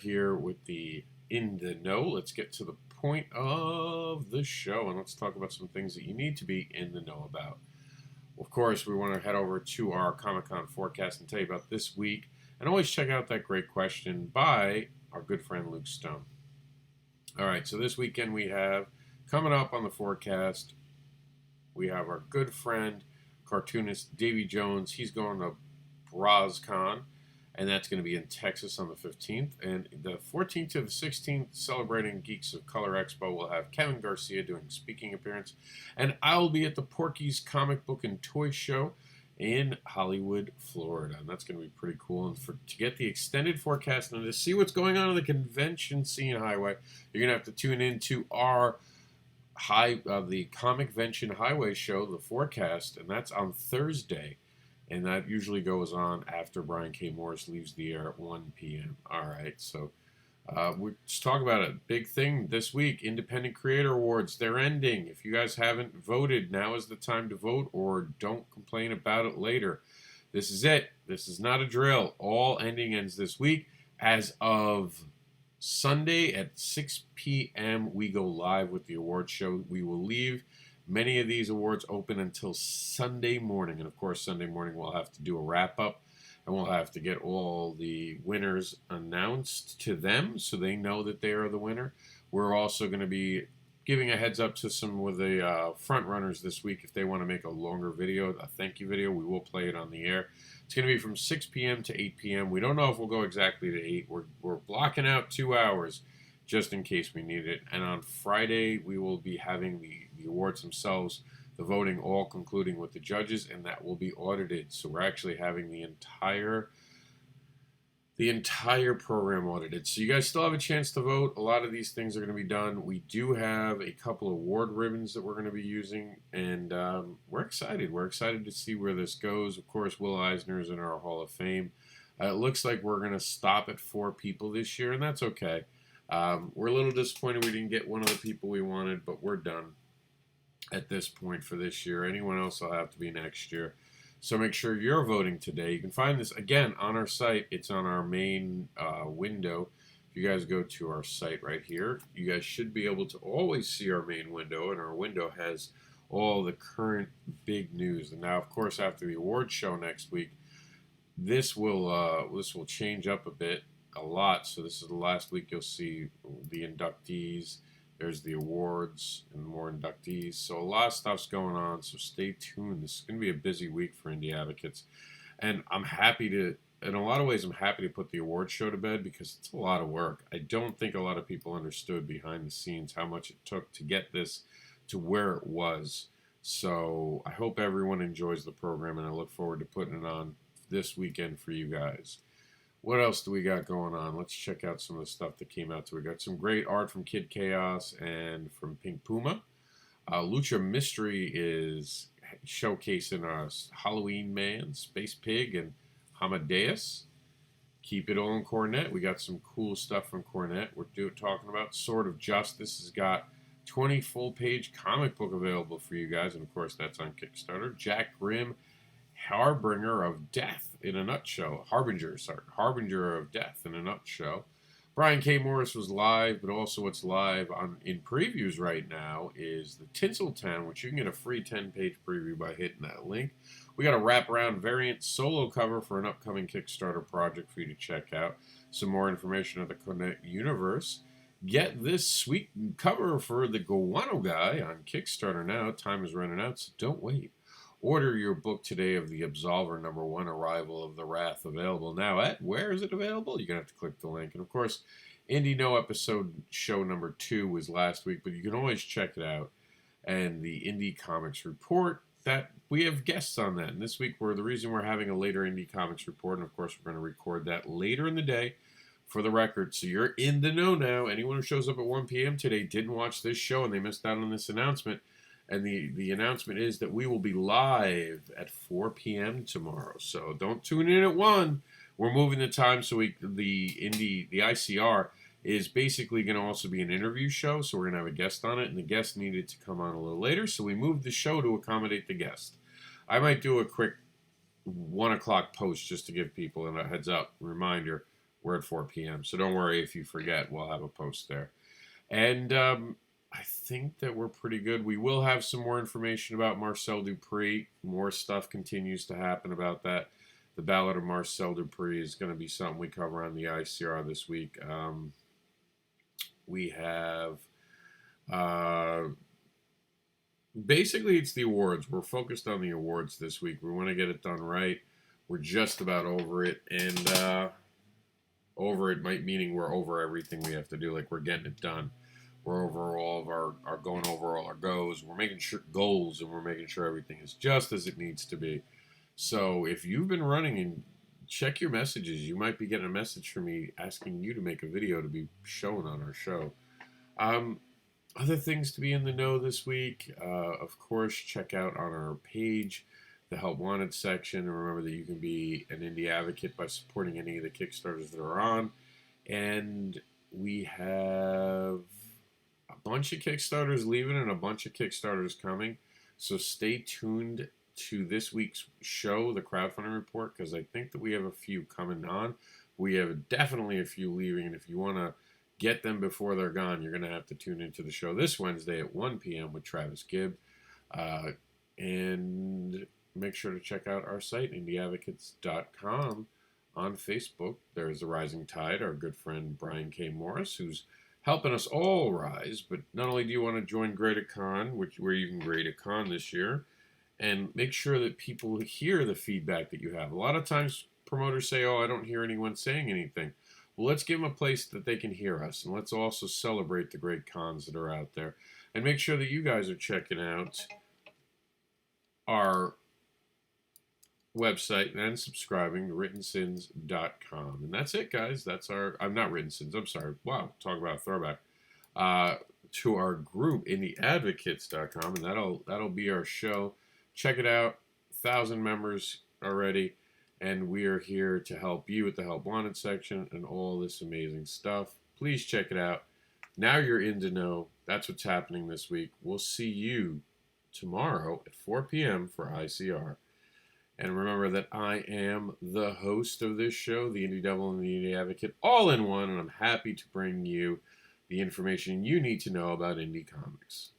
Here with the In the Know. Let's get to the point of the show and let's talk about some things that you need to be in the know about. Of course, we want to head over to our Comic Con forecast and tell you about this week. And always check out that great question by our good friend Luke Stone. All right, so this weekend we have coming up on the forecast, we have our good friend, cartoonist Davy Jones. He's going to BrazCon, and that's going to be in Texas on the 15th. And the 14th to the 16th, celebrating Geeks of Color Expo, we'll have Kevin Garcia doing a speaking appearance. And I'll be at the Porky's Comic Book and Toy Show in Hollywood, Florida. And that's going to be pretty cool. And to get the extended forecast and to see what's going on in the convention scene highway, you're going to have to tune into our the Comic Vention Highway show, the forecast, and that's on Thursday. And that usually goes on after Brian K. Morris leaves the air at 1 p.m. All right, so we're just talking about a big thing this week. Independent Creator Awards, they're ending. If you guys haven't voted, now is the time to vote, or don't complain about it later. This is it. This is not a drill. All ending ends this week. As of Sunday at 6 p.m., we go live with the award show. We will leave many of these awards open until Sunday morning. And of course, Sunday morning we'll have to do a wrap up and we'll have to get all the winners announced to them so they know that they are the winner. We're also going to be giving a heads up to some of the front runners this week. If they want to make a longer video, a thank you video, we will play it on the air. It's going to be from 6 p.m. to 8 p.m. We don't know if we'll go exactly to 8. We're blocking out 2 hours just in case we need it. And on Friday, we will be having the awards themselves, the voting all concluding with the judges, and that will be audited. So we're actually having the entire program audited. So you guys still have a chance to vote. A lot of these things are going to be done. We do have a couple of award ribbons that we're going to be using, and we're excited. We're excited to see where this goes. Of course, Will Eisner is in our Hall of Fame. It looks like we're going to stop at 4 people this year, and that's okay. We're a little disappointed we didn't get one of the people we wanted, but we're done at this point for this year. Anyone else will have to be next year. So make sure you're voting today. You can find this, again, on our site. It's on our main window. If you guys go to our site right here, you guys should be able to always see our main window, and our window has all the current big news. And now, of course, after the awards show next week, this will change up a lot. So this is the last week you'll see the inductees. There's the awards and more inductees. So a lot of stuff's going on. So stay tuned. This is going to be a busy week for indie advocates. And I'm happy to, in a lot of ways, I'm happy to put the awards show to bed because it's a lot of work. I don't think a lot of people understood behind the scenes how much it took to get this to where it was. So I hope everyone enjoys the program, and I look forward to putting it on this weekend for you guys. What else do we got going on? Let's check out some of the stuff that came out. So we got some great art from Kid Chaos and from Pink Puma. Lucha Mystery is showcasing us Halloween Man, Space Pig, and Hamadeus. Keep It All in Cornet. We got some cool stuff from Cornet. We're talking about Sword of Justice has got 20 full-page comic book available for you guys, and of course that's on Kickstarter. Jack Grimm, Harbinger of Death in a nutshell. Harbinger of Death in a nutshell. Brian K. Morris was live, but also what's live in previews right now is the Tinseltown, which you can get a free 10-page preview by hitting that link. We got a wraparound variant solo cover for an upcoming Kickstarter project for you to check out. Some more information on the Connect universe. Get this sweet cover for the Guano Guy on Kickstarter now. Time is running out, so don't wait. Order your book today of The Absolver #1, Arrival of the Wrath, available now at, where is it available? You're going to have to click the link. And of course, Indie Know episode show #2 was last week, but you can always check it out. And the Indie Comics Report, that we have guests on that. And this week, the reason we're having a later Indie Comics Report, and of course, we're going to record that later in the day for the record. So you're in the know now. Anyone who shows up at 1 p.m. today didn't watch this show and they missed out on this announcement. And the announcement is that we will be live at 4 p.m. tomorrow. So don't tune in at 1. We're moving the time so the ICR is basically going to also be an interview show. So we're going to have a guest on it, and the guest needed to come on a little later. So we moved the show to accommodate the guest. I might do a quick 1 o'clock post just to give people a heads up reminder we're at 4 p.m. So don't worry if you forget. We'll have a post there. And I think that we're pretty good. We will have some more information about Marcel Dupree. More stuff continues to happen about that. The Ballad of Marcel Dupree is going to be something we cover on the ICR this week. We have basically it's the awards. We're focused on the awards this week. We want to get it done right. We're just about over it, and over it might meaning we're over everything we have to do. Like we're getting it done. We're over all of our going over all our goals. We're making sure goals, and we're making sure everything is just as it needs to be. So if you've been running, and check your messages, you might be getting a message from me asking you to make a video to be shown on our show. Other things to be in the know this week, of course, check out on our page the Help Wanted section, and remember that you can be an indie advocate by supporting any of the Kickstarters that are on. And we have a bunch of Kickstarters leaving and a bunch of Kickstarters coming. So stay tuned to this week's show, the crowdfunding report, because I think that we have a few coming on. We have definitely a few leaving, and if you want to get them before they're gone, you're going to have to tune into the show this Wednesday at 1 p.m. with Travis Gibb. And make sure to check out our site, indieadvocates.com. On Facebook, there's the Rising Tide, our good friend Brian K. Morris, who's helping us all rise. But not only do you want to join Grade a Con, where you can grade a con this year, and make sure that people hear the feedback that you have. A lot of times promoters say, oh, I don't hear anyone saying anything. Well, let's give them a place that they can hear us, and let's also celebrate the great cons that are out there. And make sure that you guys are checking out our website and subscribing to writtensins.com. And that's it, guys. That's our, I'm not Written Sins, I'm sorry. Wow, talk about a throwback. To our group, indieadvocates.com, and that'll be our show. Check it out. 1,000 members already, and we are here to help you with the Help Wanted section and all this amazing stuff. Please check it out. Now you're in to know. That's what's happening this week. We'll see you tomorrow at 4 p.m. for ICR. And remember that I am the host of this show, the Indie Devil and the Indie Advocate, all in one, and I'm happy to bring you the information you need to know about indie comics.